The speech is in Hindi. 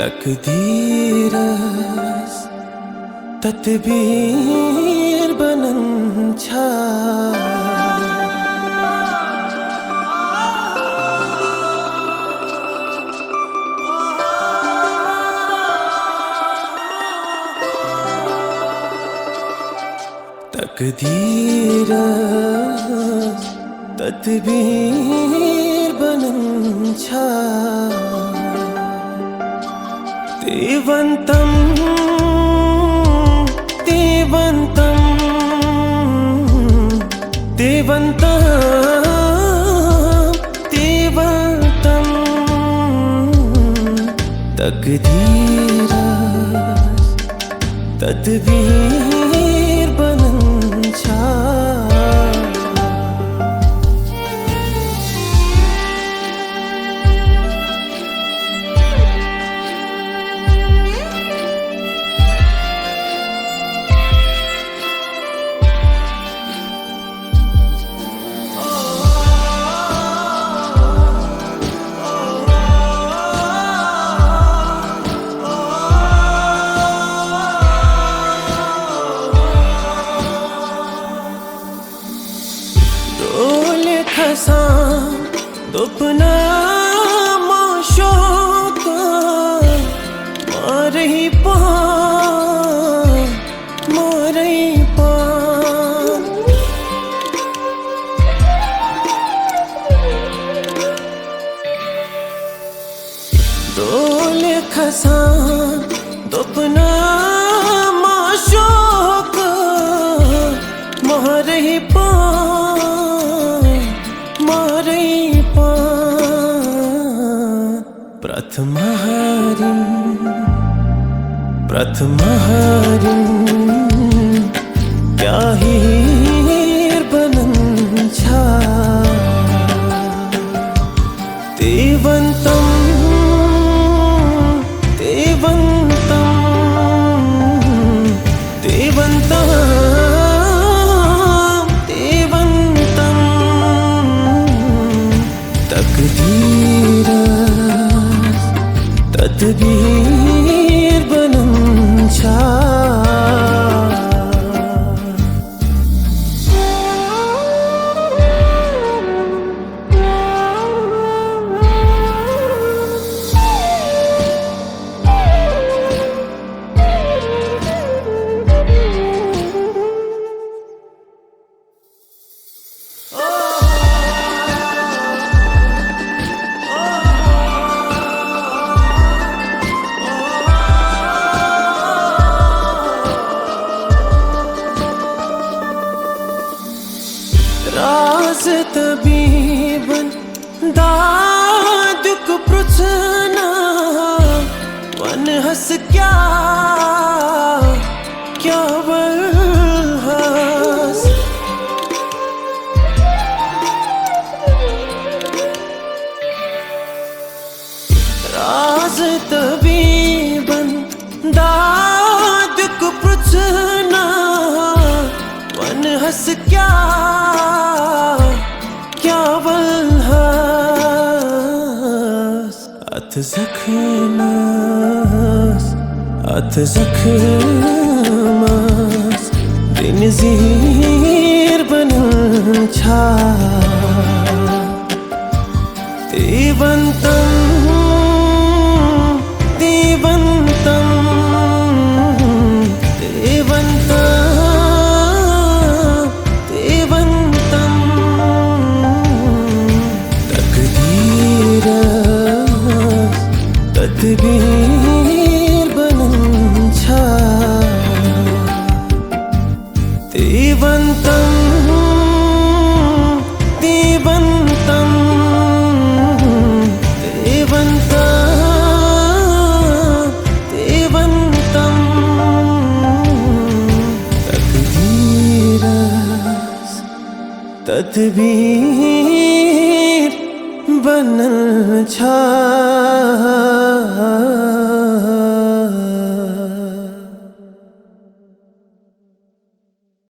तकदीरस तदबीर बनन छा तकदीरस तदबीर बनन छा देवंतम देवंतम देवंतम देवंतम तकदीरस तदबीर बनन छा दुपना माशोक मारही पान डोले खसान दुपना माशोक मारही प्रथमहारिं क्या हीर बनन छा देवंतम देवंतम देवंतम देवंतम तकदीरस तदबीर बनन छा राज तबीबन दादुक पृछना वन हस क्या बलहस राज तबीबन दादुक पृछना वन हस क्या बलहस अथ जखमस दिन ज़ीर बनन छा देवंतम देवंतम देवंतम तदबीर बनन छा देवंतम देवंतम देवंतम देवंतम तकदीरस तदबीर बनन छा।